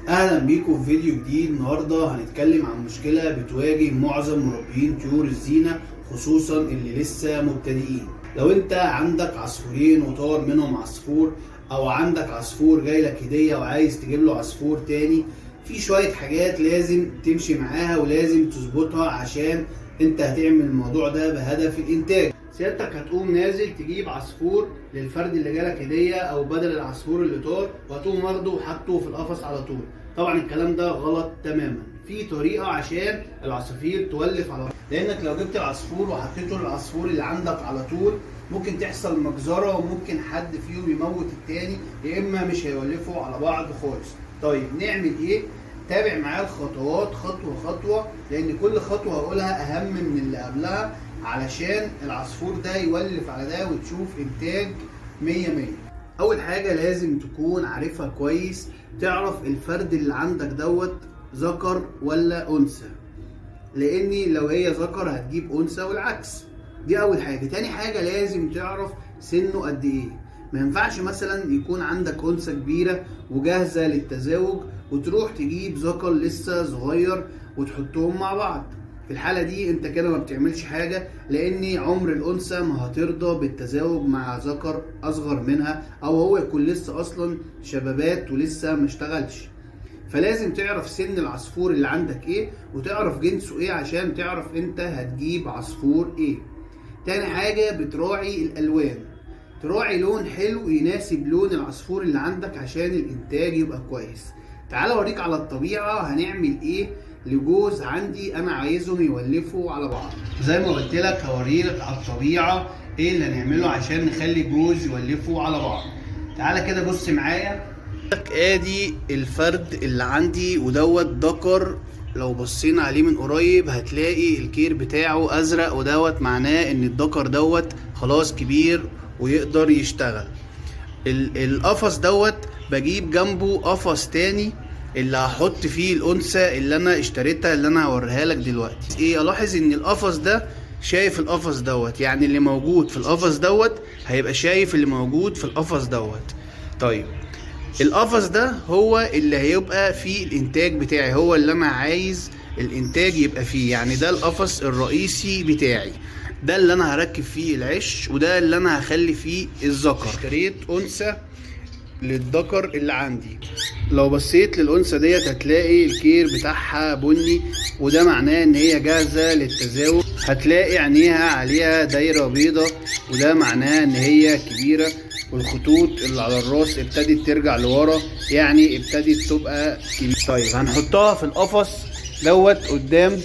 اهلا بيكم في فيديو جديد. النهارده هنتكلم عن مشكله بتواجه معظم مربيين طيور الزينه، خصوصا اللي لسه مبتدئين. لو انت عندك عصفورين وطار منهم عصفور، او عندك عصفور جاي لك هديه وعايز تجيب له عصفور تاني، في شويه حاجات لازم تمشي معاها ولازم تظبطها عشان انت هتعمل الموضوع ده بهدف الانتاج. سيادتك هتقوم نازل تجيب عصفور للفرد اللي جالك هديه او بدل العصفور اللي طار، وهتقوم واخده وحاطه في القفص على طول. طبعا الكلام ده غلط تماما. في طريقه عشان العصافير تولف على بعض، لانك لو جبت العصفور وحطيته للعصفور اللي عندك على طول ممكن تحصل مجزره، وممكن حد فيهم يموت التاني، يا اما مش هيولفوا على بعض خالص. طيب نعمل ايه؟ تابع معايا الخطوات خطوه خطوه، لان كل خطوه هقولها اهم من اللي قبلها علشان العصفور ده يولف على ده وتشوف انتاج 100. اول حاجه لازم تكون عارفها كويس، تعرف الفرد اللي عندك دوت ذكر ولا انثى، لاني لو هي ذكر هتجيب انثى والعكس. دي اول حاجه. تاني حاجه لازم تعرف سنه قد ايه. ما ينفعش مثلا يكون عندك انثى كبيره وجاهزه للتزاوج وتروح تجيب ذكر لسه صغير وتحطهم مع بعض. في الحالة دي انت كده ما بتعملش حاجة، لان عمر الانثى ما هترضى بالتزاوج مع ذكر اصغر منها، او هو يكون لسه اصلا شبابات ولسه ما اشتغلش. فلازم تعرف سن العصفور اللي عندك ايه، وتعرف جنسه ايه عشان تعرف انت هتجيب عصفور ايه. تاني حاجة بتراعي الالوان، تراعي لون حلو يناسب لون العصفور اللي عندك عشان الانتاج يبقى كويس. تعال اوريك على الطبيعة هنعمل ايه لجوز عندي انا عايزهم يولفوا على بعض. زي ما قلت لك هوريلك على الطبيعه ايه اللي هنعمله عشان نخلي جوز يولفوا على بعض. تعالى كده بص معايا. ادي الفرد اللي عندي ودوت ذكر. لو بصينا عليه من قريب هتلاقي الكير بتاعه ازرق، ودوت معناه ان الذكر دوت خلاص كبير ويقدر يشتغل. القفص دوت بجيب جنبه قفص تاني اللي هحط فيه الانثى اللي انا اشتريتها، اللي انا هوريها لك دلوقتي. ايه، الاحظ ان القفص ده شايف القفص دوت، يعني اللي موجود في القفص دوت هيبقى شايف اللي موجود في القفص دوت. طيب القفص ده هو اللي هيبقى فيه الانتاج بتاعي، هو اللي انا عايز الانتاج يبقى فيه. يعني ده القفص الرئيسي بتاعي، ده اللي انا هركب فيه العش، وده اللي انا هخلي فيه الذكر. اشتريت انثى للذكر اللي عندي. لو بصيت للانثى ديت هتلاقي الكير بتاعها بني، وده معناه ان هي جاهزه للتزاوج. هتلاقي عينيها عليها دايره بيضه، وده معناه ان هي كبيره، والخطوط اللي على الراس ابتدت ترجع لورا، يعني ابتدت تبقى كبيره. طيب هنحطها في القفص دوت قدام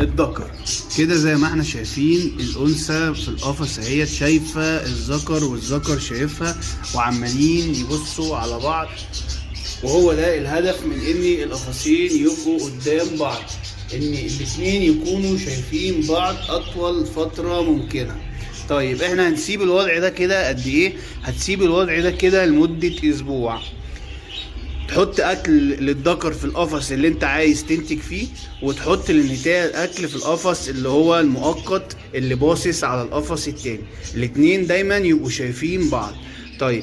الذكر كده زي ما احنا شايفين. الانثى في القفص اهي شايفه الذكر والذكر شايفها، وعمالين يبصوا على بعض. وهو ده الهدف من ان القفصين يبقوا قدام بعض، ان الاتنين يكونوا شايفين بعض اطول فتره ممكنه. طيب احنا هنسيب الوضع ده كده قد ايه؟ هتسيب الوضع ده كده لمده اسبوع. تحط اكل للذكر في القفص اللي انت عايز تنتج فيه، وتحط للنتاية الاكل في القفص اللي هو المؤقت اللي باصص على القفص التاني. الاتنين دايما يبقوا شايفين بعض. طيب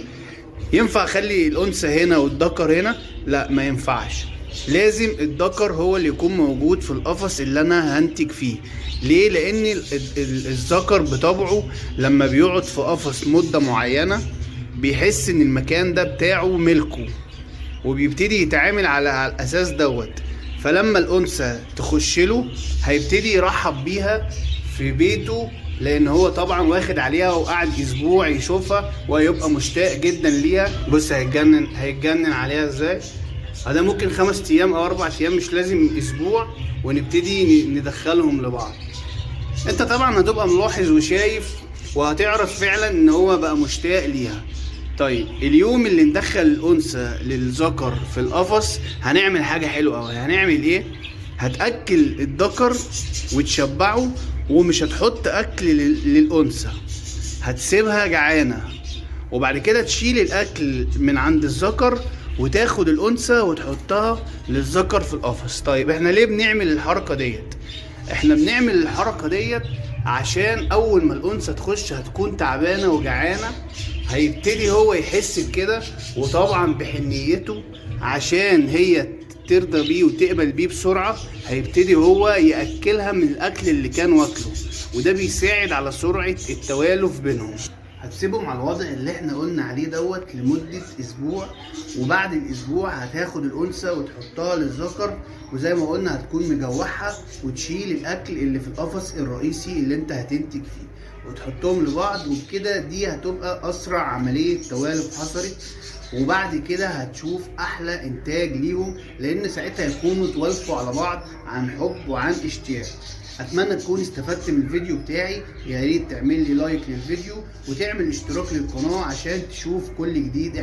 ينفع اخلي الانثى هنا والذكر هنا؟ لا، ما ينفعش. لازم الذكر هو اللي يكون موجود في القفص اللي انا هنتج فيه. ليه؟ لان الذكر بطبعه لما بيقعد في قفص مدة معينة بيحس ان المكان ده بتاعه ملكه، وبيبتدي يتعامل على الاساس دوت. فلما الانثى تخش له هيبتدي يرحب بيها في بيته، لان هو طبعا واخد عليها وقعد اسبوع يشوفها، وهيبقى مشتاق جدا ليها. بص هيتجنن عليها ازاي. ده ممكن 5 ايام او 4 ايام، مش لازم اسبوع، ونبتدي ندخلهم لبعض. انت طبعا هتبقى ملاحظ وشايف، وهتعرف فعلا ان هو بقى مشتاق ليها. طيب اليوم اللي ندخل الانثى للذكر في القفص هنعمل حاجه حلوه قوي. هنعمل ايه؟ هتاكل الذكر وتشبعه، ومش هتحط اكل للانثى، هتسيبها جعانه، وبعد كده تشيل الاكل من عند الذكر وتاخد الانثى وتحطها للذكر في القفص. طيب احنا ليه بنعمل الحركه ديت؟ احنا بنعمل الحركه ديت عشان اول ما الانثى تخش هتكون تعبانه وجعانه، هيبتدي هو يحس بكده، وطبعا بحنيته عشان هي ترضى بيه وتقبل بيه بسرعة هيبتدي هو يأكلها من الأكل اللي كان واكله، وده بيساعد على سرعة التوالف بينهم. هتسيبهم على الوضع اللي احنا قلنا عليه دوت لمدة اسبوع، وبعد الاسبوع هتاخد الانثى وتحطها للذكر، وزي ما قلنا هتكون مجوحها وتشيل الاكل اللي في القفص الرئيسي اللي انت هتنتج فيه وتحطهم لبعض، وبكده دي هتبقى اسرع عملية توالف حصلت، وبعد كده هتشوف احلى انتاج ليهم، لان ساعتها يكونوا توالفوا على بعض عن حب وعن اشتياق. اتمنى تكون استفدت من الفيديو بتاعي، يا ريت تعمل لي لايك للفيديو وتعمل اشتراك للقناة عشان تشوف كل جديد.